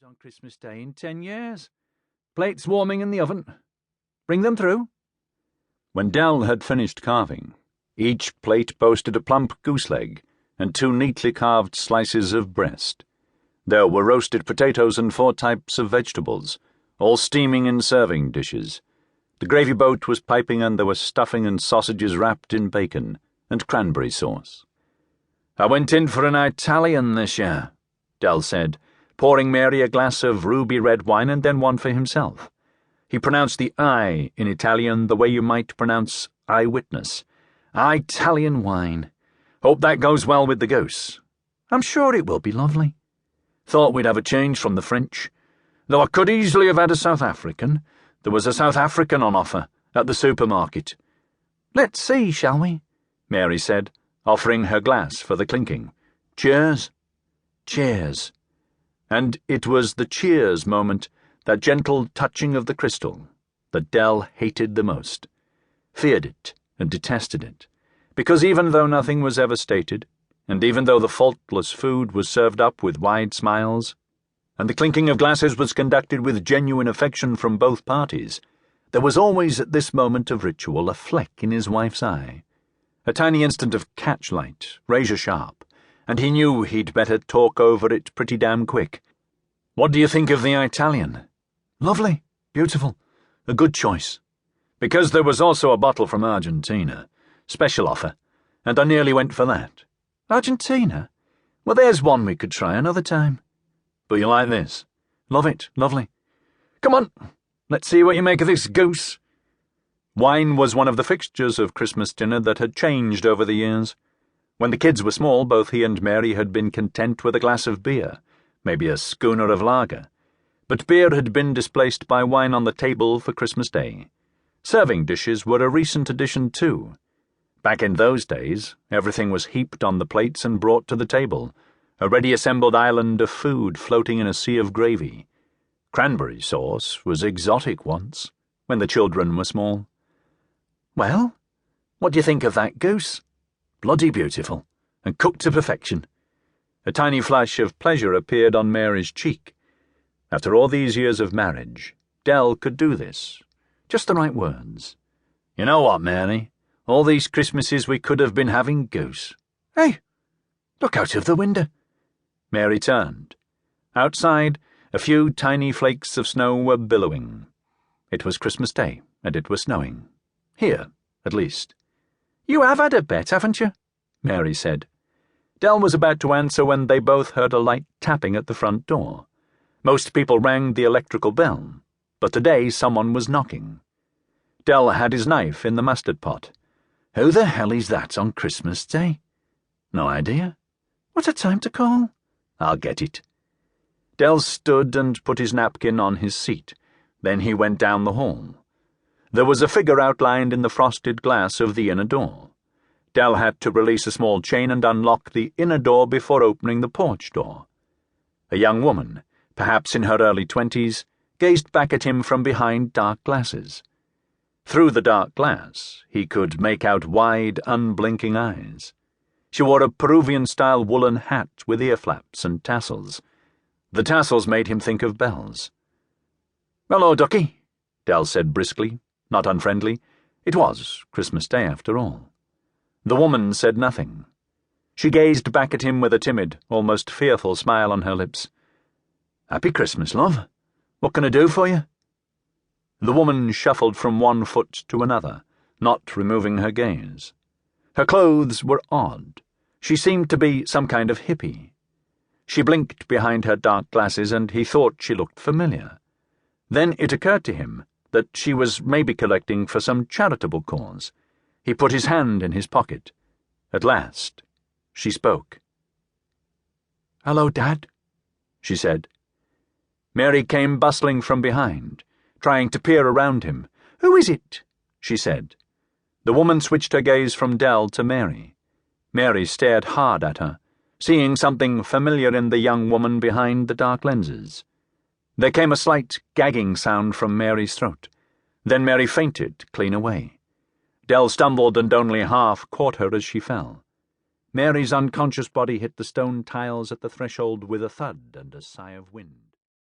on Christmas Day in 10 years. Plates warming in the oven. Bring them through. When Dell had finished carving, each plate boasted a plump goose leg and 2 neatly carved slices of breast. There were roasted potatoes and 4 types of vegetables, all steaming in serving dishes. The gravy boat was piping, and there was stuffing and sausages wrapped in bacon and cranberry sauce. I went in for an Italian this year, Dell said, pouring Mary a glass of ruby red wine and then one for himself. He pronounced the I in Italian the way you might pronounce eyewitness. Italian wine. Hope that goes well with the goose. I'm sure it will be lovely. Thought we'd have a change from the French. Though I could easily have had a South African. There was a South African on offer at the supermarket. Let's see, shall we? Mary said, offering her glass for the clinking. Cheers. Cheers. And it was the cheers moment, that gentle touching of the crystal, that Dell hated the most, feared it and detested it, because even though nothing was ever stated, and even though the faultless food was served up with wide smiles, and the clinking of glasses was conducted with genuine affection from both parties, there was always at this moment of ritual a fleck in his wife's eye, a tiny instant of catchlight, razor sharp, and he knew he'd better talk over it pretty damn quick. What do you think of the Italian? Lovely, beautiful, a good choice. Because there was also a bottle from Argentina, special offer, and I nearly went for that. Argentina? Well, there's one we could try another time. But you like this? Love it, lovely. Come on, let's see what you make of this goose. Wine was one of the fixtures of Christmas dinner that had changed over the years. When the kids were small, both he and Mary had been content with a glass of beer, maybe a schooner of lager. But beer had been displaced by wine on the table for Christmas Day. Serving dishes were a recent addition too. Back in those days, everything was heaped on the plates and brought to the table, a ready-assembled island of food floating in a sea of gravy. Cranberry sauce was exotic once, when the children were small. Well, what do you think of that goose? Bloody beautiful, and cooked to perfection. A tiny flush of pleasure appeared on Mary's cheek. After all these years of marriage, Dell could do this. Just the right words. You know what, Mary? All these Christmases we could have been having goose. Hey, look out of the window. Mary turned. Outside, a few tiny flakes of snow were billowing. It was Christmas Day, and it was snowing. Here, at least. You have had a bet, haven't you? Mary said. Dell was about to answer when they both heard a light tapping at the front door. Most people rang the electrical bell, but today someone was knocking. Dell had his knife in the mustard pot. Who the hell is that on Christmas Day? No idea. What a time to call. I'll get it. Dell stood and put his napkin on his seat. Then he went down the hall. There was a figure outlined in the frosted glass of the inner door. Dell had to release a small chain and unlock the inner door before opening the porch door. A young woman, perhaps in her early 20s, gazed back at him from behind dark glasses. Through the dark glass, he could make out wide, unblinking eyes. She wore a Peruvian-style woolen hat with ear flaps and tassels. The tassels made him think of bells. "Hello, Ducky," Dell said briskly, not unfriendly. It was Christmas Day, after all. The woman said nothing. She gazed back at him with a timid, almost fearful smile on her lips. "Happy Christmas, love. What can I do for you?" The woman shuffled from one foot to another, not removing her gaze. Her clothes were odd. She seemed to be some kind of hippie. She blinked behind her dark glasses, and he thought she looked familiar. Then it occurred to him that she was maybe collecting for some charitable cause. He put his hand in his pocket. At last, she spoke. "Hello, Dad," she said. Mary came bustling from behind, trying to peer around him. "Who is it?" she said. The woman switched her gaze from Dell to Mary. Mary stared hard at her, seeing something familiar in the young woman behind the dark lenses. There came a slight gagging sound from Mary's throat. Then Mary fainted clean away. Dell stumbled and only half caught her as she fell. Mary's unconscious body hit the stone tiles at the threshold with a thud and a sigh of wind.